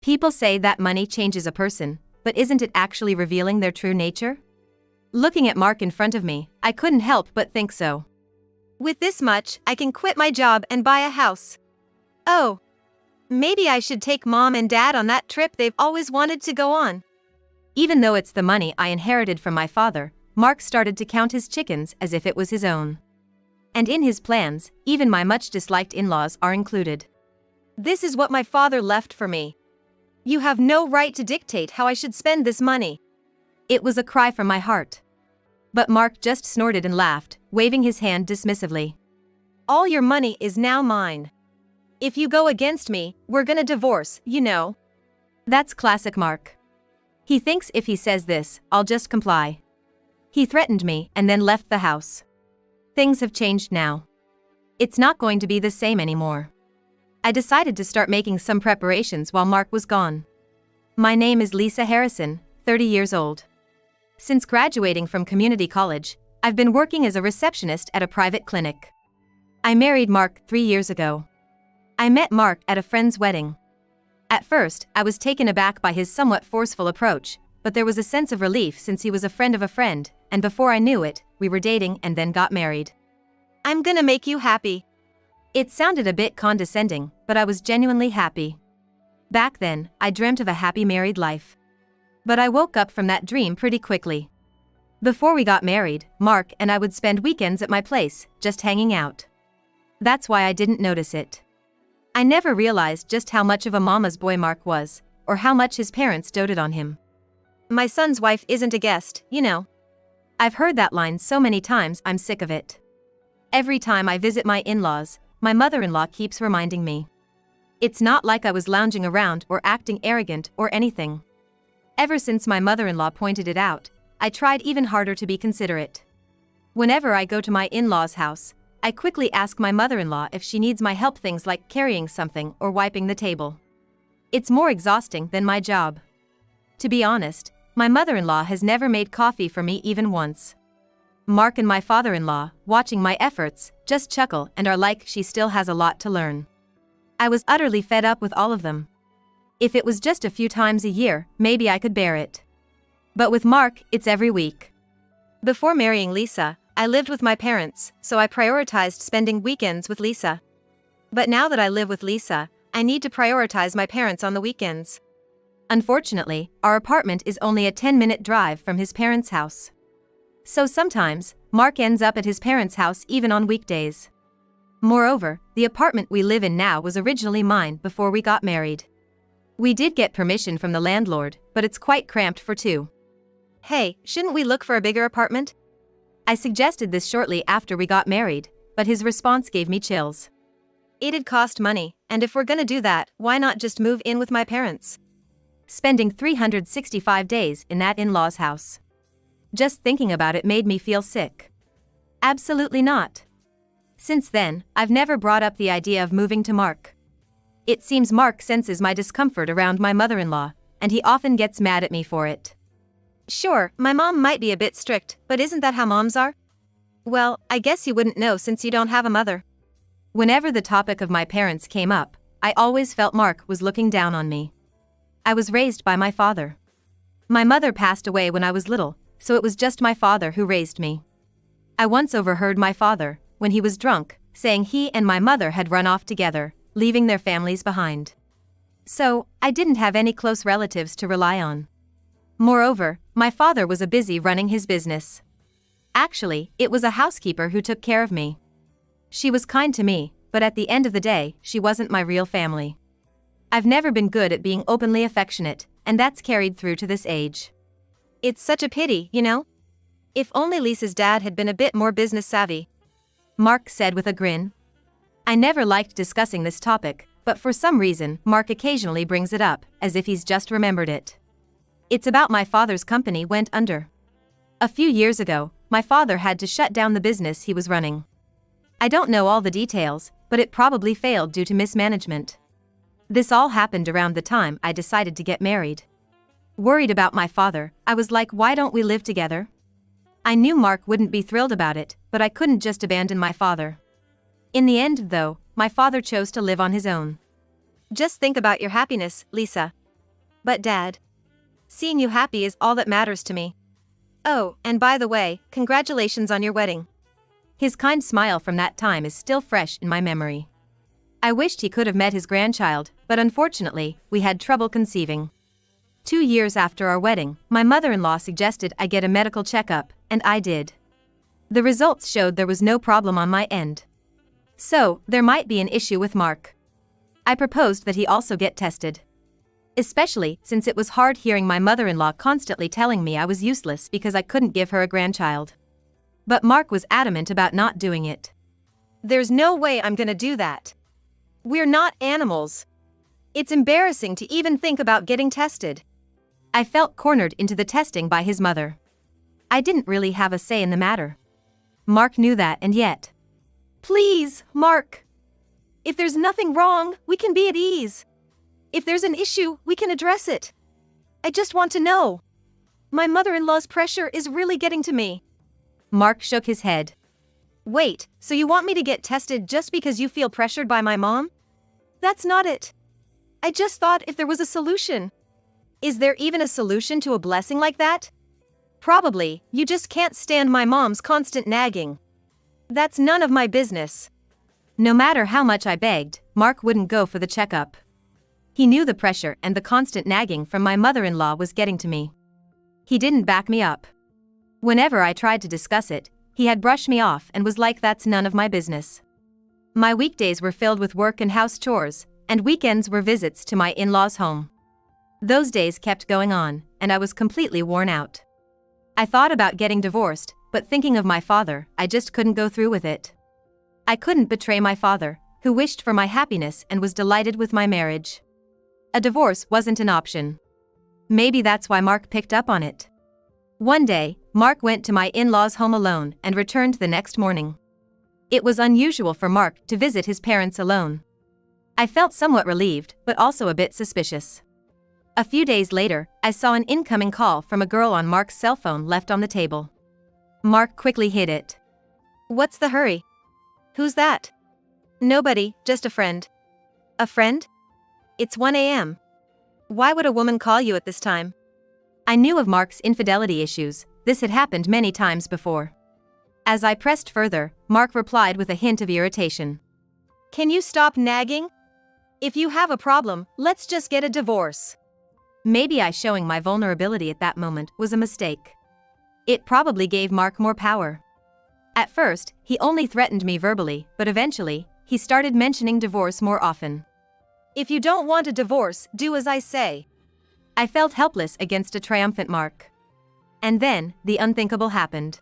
People say that money changes a person, but isn't it actually revealing their true nature? Looking at Mark in front of me, I couldn't help but think so. With this much, I can quit my job and buy a house. Oh. Maybe I should take Mom and Dad on that trip they've always wanted to go on. Even though it's the money I inherited from my father, Mark started to count his chickens as if it was his own. And in his plans, even my much disliked in-laws are included. This is what my father left for me. You have no right to dictate how I should spend this money. It was a cry from my heart. But Mark just snorted and laughed, waving his hand dismissively. All your money is now mine. If you go against me, we're gonna divorce, you know. That's classic Mark. He thinks if he says this, I'll just comply. He threatened me and then left the house. Things have changed now. It's not going to be the same anymore. I decided to start making some preparations while Mark was gone. My name is Lisa Harrison, 30 years old. Since graduating from community college, I've been working as a receptionist at a private clinic. I married Mark 3 years ago. I met Mark at a friend's wedding. At first, I was taken aback by his somewhat forceful approach, but there was a sense of relief since he was a friend of a friend, and before I knew it, we were dating and then got married. I'm gonna make you happy. It sounded a bit condescending, but I was genuinely happy. Back then, I dreamt of a happy married life. But I woke up from that dream pretty quickly. Before we got married, Mark and I would spend weekends at my place, just hanging out. That's why I didn't notice it. I never realized just how much of a mama's boy Mark was, or how much his parents doted on him. My son's wife isn't a guest, you know. I've heard that line so many times I'm sick of it. Every time I visit my in-laws, my mother-in-law keeps reminding me. It's not like I was lounging around or acting arrogant or anything. Ever since my mother-in-law pointed it out, I tried even harder to be considerate. Whenever I go to my in-laws' house, I quickly ask my mother-in-law if she needs my help, things like carrying something or wiping the table. It's more exhausting than my job. To be honest, my mother-in-law has never made coffee for me even once. Mark and my father-in-law, watching my efforts, just chuckle and are like, she still has a lot to learn. I was utterly fed up with all of them. If it was just a few times a year, maybe I could bear it. But with Mark, it's every week. Before marrying Lisa, I lived with my parents, so I prioritized spending weekends with Lisa. But now that I live with Lisa, I need to prioritize my parents on the weekends. Unfortunately, our apartment is only a 10-minute drive from his parents' house. So sometimes, Mark ends up at his parents' house even on weekdays. Moreover, the apartment we live in now was originally mine before we got married. We did get permission from the landlord, but it's quite cramped for two. Hey, shouldn't we look for a bigger apartment? I suggested this shortly after we got married, but his response gave me chills. It'd cost money, and if we're gonna do that, why not just move in with my parents? Spending 365 days in that in-laws house. Just thinking about it made me feel sick. Absolutely not. Since then, I've never brought up the idea of moving to Mark. It seems Mark senses my discomfort around my mother-in-law, and he often gets mad at me for it. Sure, my mom might be a bit strict, but isn't that how moms are? Well, I guess you wouldn't know since you don't have a mother. Whenever the topic of my parents came up, I always felt Mark was looking down on me. I was raised by my father. My mother passed away when I was little, so it was just my father who raised me. I once overheard my father, when he was drunk, saying he and my mother had run off together, leaving their families behind. So, I didn't have any close relatives to rely on. Moreover, my father was busy running his business. Actually, it was a housekeeper who took care of me. She was kind to me, but at the end of the day, she wasn't my real family. I've never been good at being openly affectionate, and that's carried through to this age. It's such a pity, you know? If only Lisa's dad had been a bit more business savvy. Mark said with a grin. I never liked discussing this topic, but for some reason, Mark occasionally brings it up, as if he's just remembered it. It's about my father's company went under. A few years ago, my father had to shut down the business he was running. I don't know all the details, but it probably failed due to mismanagement. This all happened around the time I decided to get married. Worried about my father, I was like, why don't we live together? I knew Mark wouldn't be thrilled about it, but I couldn't just abandon my father. In the end, though, my father chose to live on his own. Just think about your happiness, Lisa. But Dad, seeing you happy is all that matters to me. Oh, and by the way, congratulations on your wedding. His kind smile from that time is still fresh in my memory. I wished he could have met his grandchild, but unfortunately, we had trouble conceiving. 2 years after our wedding, my mother-in-law suggested I get a medical checkup, and I did. The results showed there was no problem on my end. So, there might be an issue with Mark. I proposed that he also get tested. Especially since it was hard hearing my mother-in-law constantly telling me I was useless because I couldn't give her a grandchild. But Mark was adamant about not doing it. There's no way I'm gonna do that. We're not animals. It's embarrassing to even think about getting tested. I felt cornered into the testing by his mother. I didn't really have a say in the matter. Mark knew that, and yet. Please, Mark. If there's nothing wrong, we can be at ease. If there's an issue, we can address it. I just want to know. My mother-in-law's pressure is really getting to me. Mark shook his head. Wait, so you want me to get tested just because you feel pressured by my mom? That's not it. I just thought if there was a solution. Is there even a solution to a blessing like that? Probably, you just can't stand my mom's constant nagging. That's none of my business. No matter how much I begged, Mark wouldn't go for the checkup. He knew the pressure and the constant nagging from my mother-in-law was getting to me. He didn't back me up. Whenever I tried to discuss it, he had brushed me off and was like, that's none of my business. My weekdays were filled with work and house chores, and weekends were visits to my in-laws' home. Those days kept going on, and I was completely worn out. I thought about getting divorced, but thinking of my father, I just couldn't go through with it. I couldn't betray my father, who wished for my happiness and was delighted with my marriage. A divorce wasn't an option. Maybe that's why Mark picked up on it. One day, Mark went to my in-laws' home alone and returned the next morning. It was unusual for Mark to visit his parents alone. I felt somewhat relieved, but also a bit suspicious. A few days later, I saw an incoming call from a girl on Mark's cell phone left on the table. Mark quickly hid it. What's the hurry? Who's that? Nobody, just a friend. A friend? It's 1 a.m. Why would a woman call you at this time? I knew of Mark's infidelity issues. This had happened many times before. As I pressed further, Mark replied with a hint of irritation. Can you stop nagging? If you have a problem, let's just get a divorce. Maybe I showing my vulnerability at that moment was a mistake. It probably gave Mark more power. At first, he only threatened me verbally, but eventually, he started mentioning divorce more often. If you don't want a divorce, do as I say. I felt helpless against a triumphant Mark. And then, the unthinkable happened.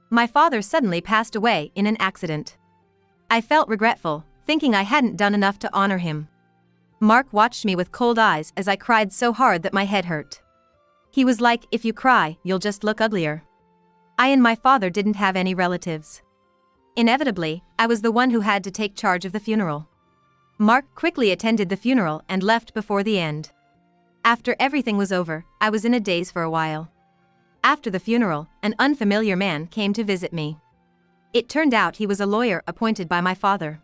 My father suddenly passed away in an accident. I felt regretful, thinking I hadn't done enough to honor him. Mark watched me with cold eyes as I cried so hard that my head hurt. He was like, if you cry, you'll just look uglier. I and my father didn't have any relatives. Inevitably, I was the one who had to take charge of the funeral. Mark quickly attended the funeral and left before the end. After everything was over, I was in a daze for a while. After the funeral, an unfamiliar man came to visit me. It turned out he was a lawyer appointed by my father.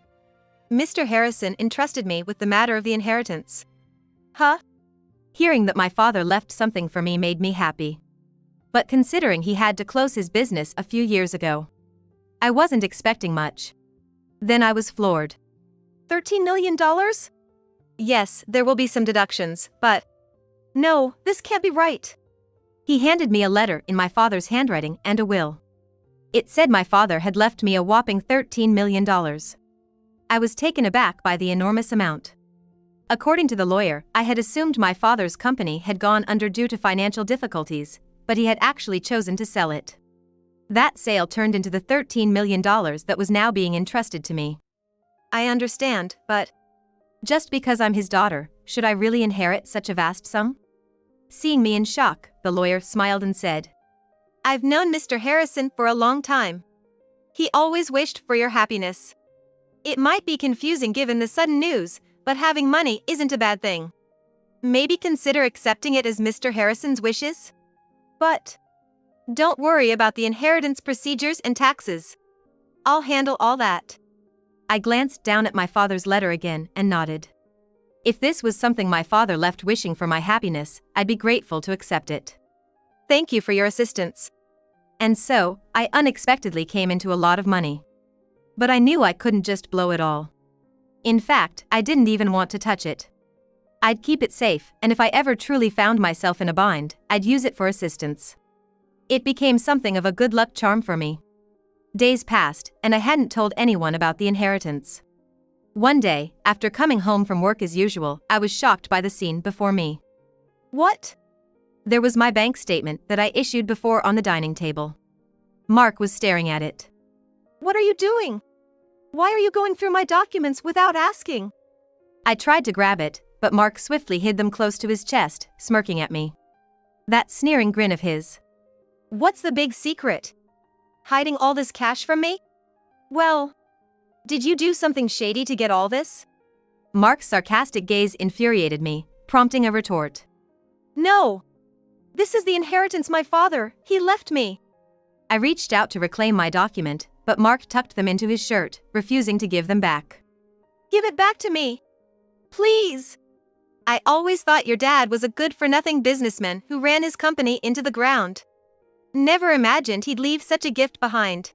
Mr. Harrison entrusted me with the matter of the inheritance. Huh? Hearing that my father left something for me made me happy. But considering he had to close his business a few years ago, I wasn't expecting much. Then I was floored. $13 million? Yes, there will be some deductions, but... No, this can't be right. He handed me a letter in my father's handwriting and a will. It said my father had left me a whopping $13 million. I was taken aback by the enormous amount. According to the lawyer, I had assumed my father's company had gone under due to financial difficulties, but he had actually chosen to sell it. That sale turned into the $13 million that was now being entrusted to me. I understand, but... Just because I'm his daughter, should I really inherit such a vast sum? Seeing me in shock, the lawyer smiled and said, I've known Mr. Harrison for a long time. He always wished for your happiness. It might be confusing given the sudden news, but having money isn't a bad thing. Maybe consider accepting it as Mr. Harrison's wishes? But don't worry about the inheritance procedures and taxes. I'll handle all that. I glanced down at my father's letter again and nodded. If this was something my father left wishing for my happiness, I'd be grateful to accept it. Thank you for your assistance. And so, I unexpectedly came into a lot of money. But I knew I couldn't just blow it all. In fact, I didn't even want to touch it. I'd keep it safe, and if I ever truly found myself in a bind, I'd use it for assistance. It became something of a good luck charm for me. Days passed, and I hadn't told anyone about the inheritance. One day, after coming home from work as usual, I was shocked by the scene before me. What? There was my bank statement that I issued before on the dining table. Mark was staring at it. What are you doing? Why are you going through my documents without asking? I tried to grab it, but Mark swiftly hid them close to his chest, smirking at me. That sneering grin of his. What's the big secret? Hiding all this cash from me? Well, did you do something shady to get all this? Mark's sarcastic gaze infuriated me, prompting a retort. No. This is the inheritance my father, he left me. I reached out to reclaim my document, but Mark tucked them into his shirt, refusing to give them back. Give it back to me. Please. I always thought your dad was a good-for-nothing businessman who ran his company into the ground. Never imagined he'd leave such a gift behind.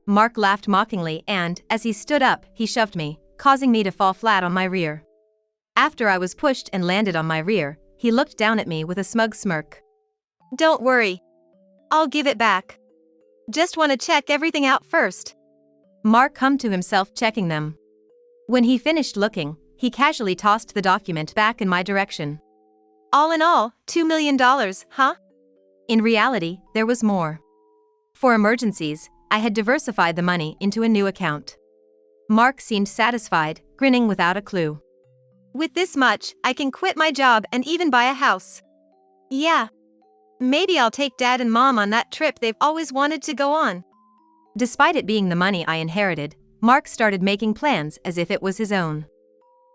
Mark laughed mockingly and, as he stood up, he shoved me, causing me to fall flat on my rear. After I was pushed and landed on my rear, he looked down at me with a smug smirk. Don't worry. I'll give it back. Just want to check everything out first. Mark hummed to himself, checking them. When he finished looking, he casually tossed the document back in my direction. All in all, $2 million, huh? In reality, there was more. For emergencies, I had diversified the money into a new account. Mark seemed satisfied, grinning without a clue. With this much, I can quit my job and even buy a house. Yeah. Maybe I'll take Dad and Mom on that trip they've always wanted to go on. Despite it being the money I inherited, Mark started making plans as if it was his own.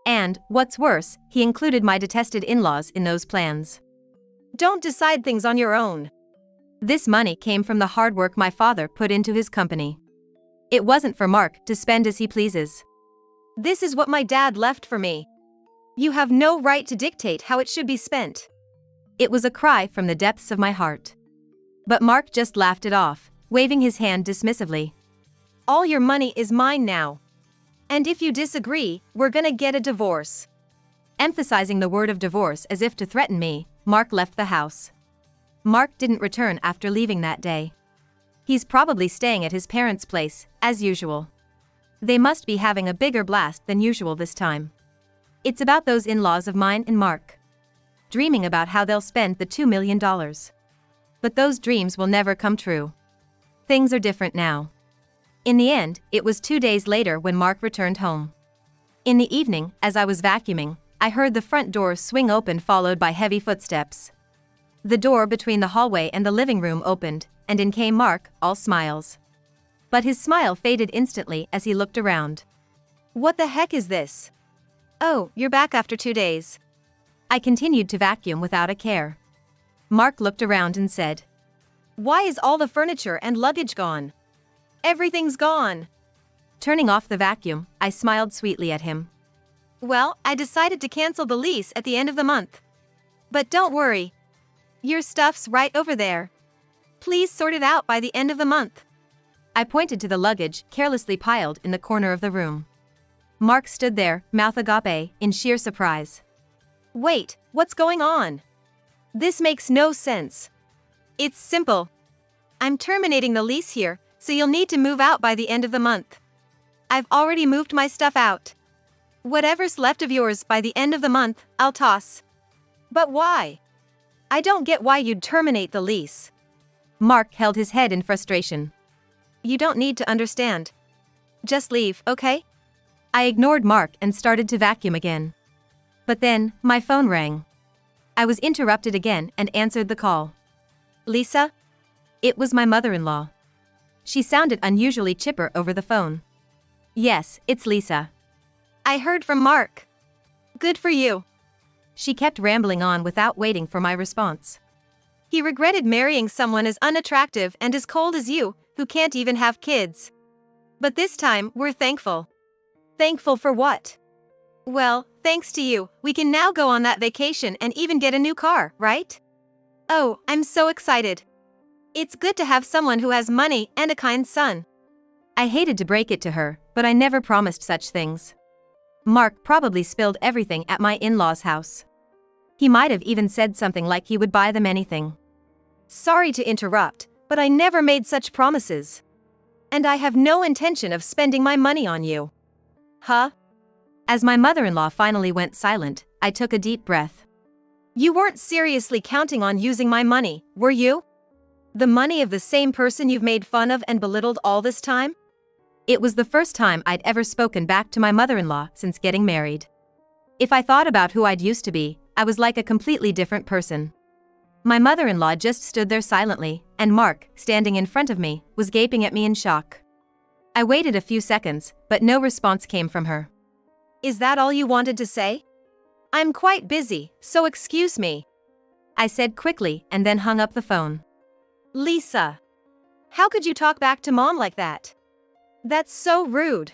And, what's worse, he included my detested in-laws in those plans. Don't decide things on your own. This money came from the hard work my father put into his company. It wasn't for Mark to spend as he pleases. This is what my dad left for me. You have no right to dictate how it should be spent. It was a cry from the depths of my heart. But Mark just laughed it off, waving his hand dismissively. All your money is mine now. And if you disagree, we're gonna get a divorce. Emphasizing the word of divorce as if to threaten me, Mark left the house. Mark didn't return after leaving that day. He's probably staying at his parents' place, as usual. They must be having a bigger blast than usual this time. It's about those in-laws of mine and Mark. Dreaming about how they'll spend the $2 million. But those dreams will never come true. Things are different now. In the end, it was 2 days later when Mark returned home. In the evening, as I was vacuuming, I heard the front door swing open, followed by heavy footsteps. The door between the hallway and the living room opened, and in came Mark, all smiles. But his smile faded instantly as he looked around. What the heck is this? Oh, you're back after 2 days. I continued to vacuum without a care. Mark looked around and said, Why is all the furniture and luggage gone? Everything's gone. Turning off the vacuum, I smiled sweetly at him. Well, I decided to cancel the lease at the end of the month. But don't worry. Your stuff's right over there. Please sort it out by the end of the month. I pointed to the luggage carelessly piled in the corner of the room. Mark stood there, mouth agape, in sheer surprise. Wait, what's going on? This makes no sense. It's simple. I'm terminating the lease here, so you'll need to move out by the end of the month. I've already moved my stuff out. Whatever's left of yours by the end of the month, I'll toss. But why? I don't get why you'd terminate the lease. Mark held his head in frustration. You don't need to understand. Just leave, okay? I ignored Mark and started to vacuum again. But then, my phone rang. I was interrupted again and answered the call. Lisa? It was my mother-in-law. She sounded unusually chipper over the phone. Yes, it's Lisa. I heard from Mark. Good for you. She kept rambling on without waiting for my response. He regretted marrying someone as unattractive and as cold as you, who can't even have kids. But this time, we're thankful. Thankful for what? Well, thanks to you, we can now go on that vacation and even get a new car, right? Oh, I'm so excited. It's good to have someone who has money and a kind son. I hated to break it to her, but I never promised such things. Mark probably spilled everything at my in-laws' house. He might have even said something like he would buy them anything. Sorry to interrupt, but I never made such promises. And I have no intention of spending my money on you. Huh? As my mother-in-law finally went silent, I took a deep breath. You weren't seriously counting on using my money, were you? The money of the same person you've made fun of and belittled all this time? It was the first time I'd ever spoken back to my mother-in-law since getting married. If I thought about who I'd used to be, I was like a completely different person. My mother-in-law just stood there silently, and Mark, standing in front of me, was gaping at me in shock. I waited a few seconds, but no response came from her. Is that all you wanted to say? I'm quite busy, so excuse me, I said quickly and then hung up the phone. Lisa, how could you talk back to Mom like that? That's so rude.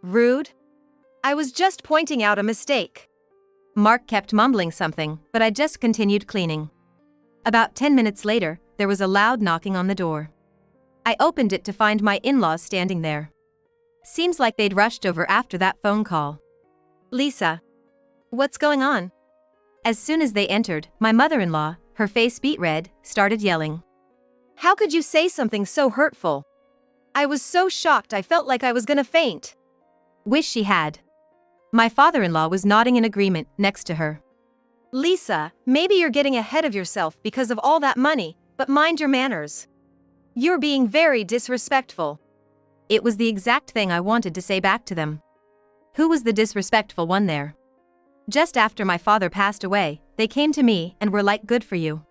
Rude? I was just pointing out a mistake. Mark kept mumbling something, but I just continued cleaning. About 10 minutes later, there was a loud knocking on the door. I opened it to find my in-laws standing there. Seems like they'd rushed over after that phone call. Lisa, what's going on? As soon as they entered, my mother-in-law, her face beet red, started yelling. How could you say something so hurtful? I was so shocked I felt like I was gonna faint. Wish she had. My father-in-law was nodding in agreement next to her. Lisa, maybe you're getting ahead of yourself because of all that money, but mind your manners. You're being very disrespectful. It was the exact thing I wanted to say back to them. Who was the disrespectful one there? Just after my father passed away, they came to me and were like, good for you.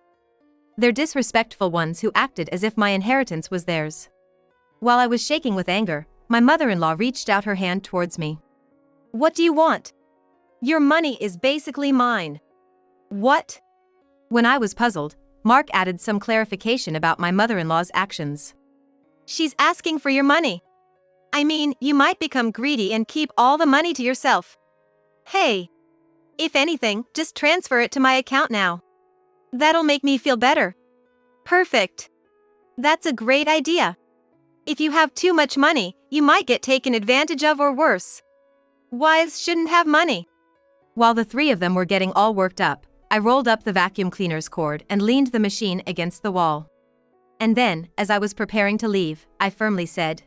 They're disrespectful ones who acted as if my inheritance was theirs. While I was shaking with anger, my mother-in-law reached out her hand towards me. What do you want? Your money is basically mine. What? When I was puzzled, Mark added some clarification about my mother-in-law's actions. She's asking for your money. I mean, you might become greedy and keep all the money to yourself. Hey. If anything, just transfer it to my account now. That'll make me feel better. Perfect. That's a great idea. If you have too much money, you might get taken advantage of or worse. Wives shouldn't have money. While the three of them were getting all worked up, I rolled up the vacuum cleaner's cord and leaned the machine against the wall. And then, as I was preparing to leave, I firmly said,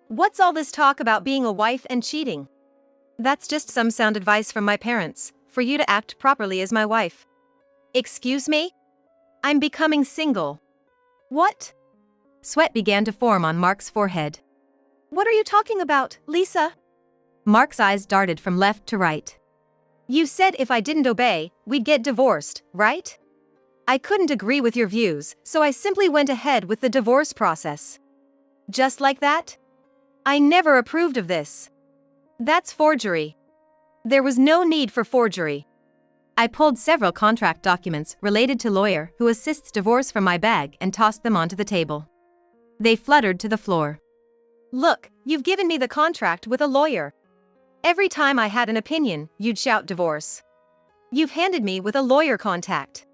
What's all this talk about being a wife and cheating? That's just some sound advice from my parents, for you to act properly as my wife. Excuse me? I'm becoming single. What? Sweat began to form on Mark's forehead. What are you talking about, Lisa? Mark's eyes darted from left to right. You said if I didn't obey, we'd get divorced, right? I couldn't agree with your views, so I simply went ahead with the divorce process. Just like that? I never approved of this. That's forgery. There was no need for forgery. I pulled several contract documents related to lawyer who assists divorce from my bag and tossed them onto the table. They fluttered to the floor. Look, you've given me the contract with a lawyer. Every time I had an opinion, you'd shout divorce. You've handed me with a lawyer contact.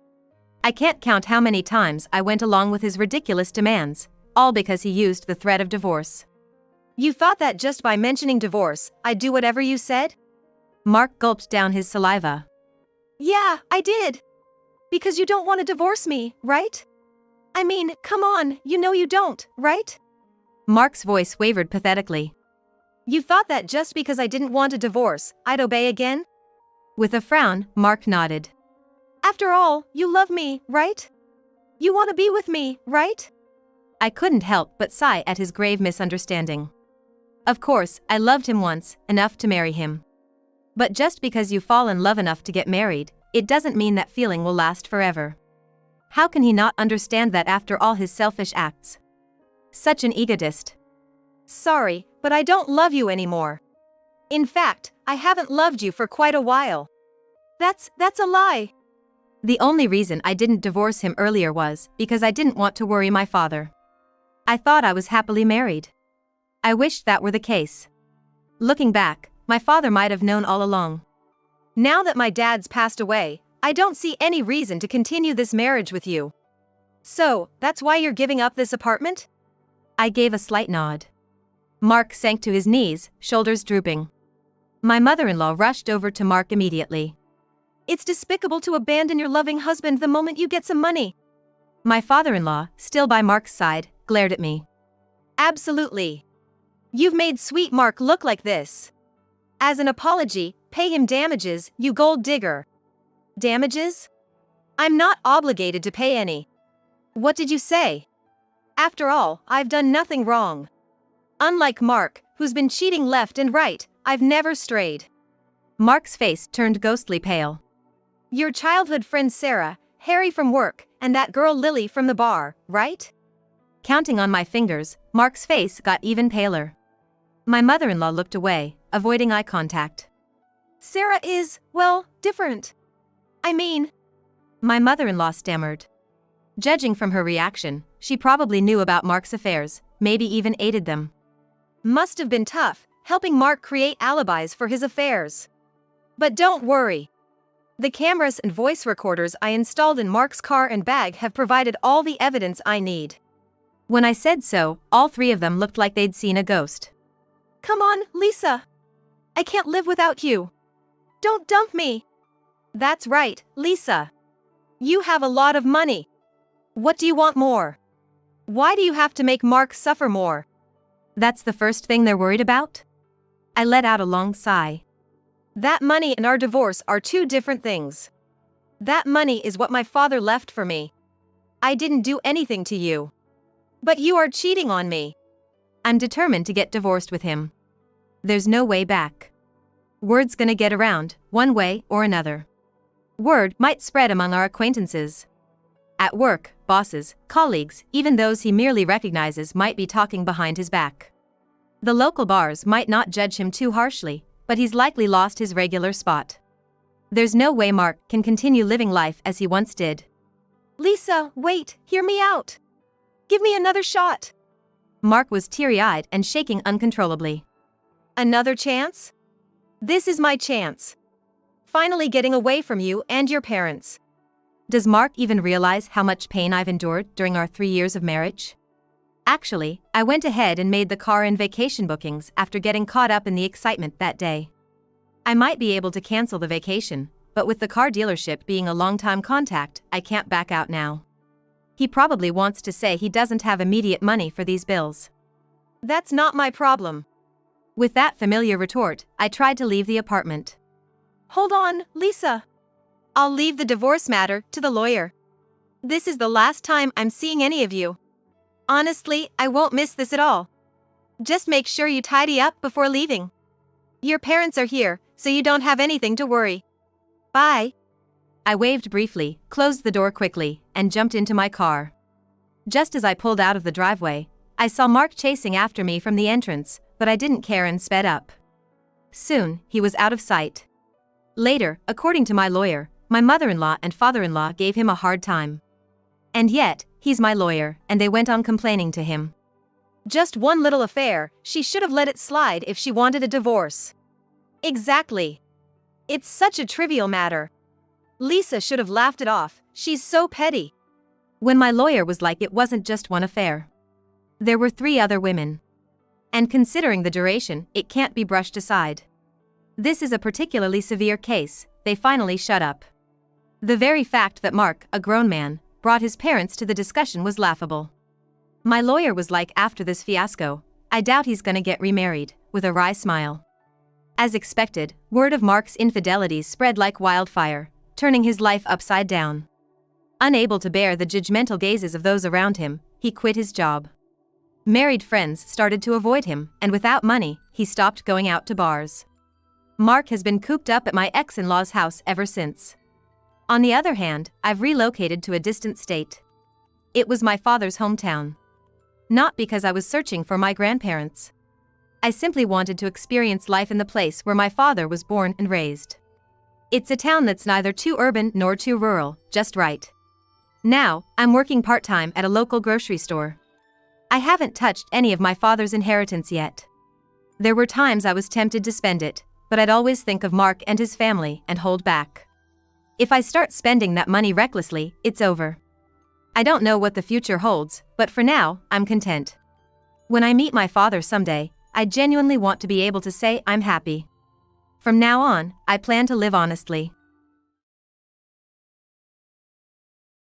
I can't count how many times I went along with his ridiculous demands, all because he used the threat of divorce. You thought that just by mentioning divorce, I'd do whatever you said? Mark gulped down his saliva. Yeah, I did. Because you don't want to divorce me, right? I mean, come on, you know you don't, right? Mark's voice wavered pathetically. You thought that just because I didn't want a divorce, I'd obey again? With a frown, Mark nodded. After all, you love me, right? You want to be with me, right? I couldn't help but sigh at his grave misunderstanding. Of course, I loved him once, enough to marry him. But just because you fall in love enough to get married, it doesn't mean that feeling will last forever. How can he not understand that after all his selfish acts? Such an egotist. Sorry, but I don't love you anymore. In fact, I haven't loved you for quite a while. That's a lie. The only reason I didn't divorce him earlier was because I didn't want to worry my father. I thought I was happily married. I wished that were the case. Looking back, My father might have known all along. Now that my dad's passed away, I don't see any reason to continue this marriage with you. So, that's why you're giving up this apartment? I gave a slight nod. Mark sank to his knees, shoulders drooping. My mother-in-law rushed over to Mark immediately. It's despicable to abandon your loving husband the moment you get some money. My father-in-law, still by Mark's side, glared at me. Absolutely. You've made sweet Mark look like this. As an apology, pay him damages, you gold digger. Damages? I'm not obligated to pay any. What did you say? After all, I've done nothing wrong. Unlike Mark, who's been cheating left and right, I've never strayed. Mark's face turned ghostly pale. Your childhood friend Sarah, Harry from work, and that girl Lily from the bar, right? Counting on my fingers, Mark's face got even paler. My mother-in-law looked away, avoiding eye contact. Sarah is, well, different. I mean, my mother-in-law stammered. Judging from her reaction, she probably knew about Mark's affairs, maybe even aided them. Must have been tough, helping Mark create alibis for his affairs. But don't worry. The cameras and voice recorders I installed in Mark's car and bag have provided all the evidence I need. When I said so, all three of them looked like they'd seen a ghost. Come on, Lisa. I can't live without you. Don't dump me. That's right, Lisa. You have a lot of money. What do you want more? Why do you have to make Mark suffer more? That's the first thing they're worried about? I let out a long sigh. That money and our divorce are two different things. That money is what my father left for me. I didn't do anything to you. But you are cheating on me. I'm determined to get divorced with him. There's no way back. Word's gonna get around, one way or another. Word might spread among our acquaintances. At work, bosses, colleagues, even those he merely recognizes might be talking behind his back. The local bars might not judge him too harshly, but he's likely lost his regular spot. There's no way Mark can continue living life as he once did. Lisa, wait, hear me out. Give me another shot. Mark was teary-eyed and shaking uncontrollably. Another chance? This is my chance. Finally getting away from you and your parents. Does Mark even realize how much pain I've endured during our 3 years of marriage? Actually, I went ahead and made the car and vacation bookings after getting caught up in the excitement that day. I might be able to cancel the vacation, but with the car dealership being a long-time contact, I can't back out now. He probably wants to say he doesn't have immediate money for these bills. That's not my problem. With that familiar retort, I tried to leave the apartment. Hold on, Lisa. I'll leave the divorce matter to the lawyer. This is the last time I'm seeing any of you. Honestly, I won't miss this at all. Just make sure you tidy up before leaving. Your parents are here, so you don't have anything to worry. Bye. I waved briefly, closed the door quickly, and jumped into my car. Just as I pulled out of the driveway, I saw Mark chasing after me from the entrance, but I didn't care and sped up. Soon, he was out of sight. Later, according to my lawyer, my mother-in-law and father-in-law gave him a hard time. And yet, he's my lawyer, and they went on complaining to him. Just one little affair, she should have let it slide if she wanted a divorce. Exactly. It's such a trivial matter. Lisa should have laughed it off, she's so petty. When my lawyer was like it wasn't just one affair. There were 3 other women. And considering the duration, it can't be brushed aside. This is a particularly severe case, they finally shut up. The very fact that Mark, a grown man, brought his parents to the discussion was laughable. My lawyer was like, after this fiasco, I doubt he's gonna get remarried, with a wry smile. As expected, word of Mark's infidelities spread like wildfire, turning his life upside down. Unable to bear the judgmental gazes of those around him, he quit his job. Married friends started to avoid him, and without money, he stopped going out to bars. Mark has been cooped up at my ex-in-law's house ever since. On the other hand, I've relocated to a distant state. It was my father's hometown. Not because I was searching for my grandparents. I simply wanted to experience life in the place where my father was born and raised. It's a town that's neither too urban nor too rural, just right. Now, I'm working part-time at a local grocery store. I haven't touched any of my father's inheritance yet. There were times I was tempted to spend it, but I'd always think of Mark and his family and hold back. If I start spending that money recklessly, it's over. I don't know what the future holds, but for now, I'm content. When I meet my father someday, I genuinely want to be able to say I'm happy. From now on, I plan to live honestly.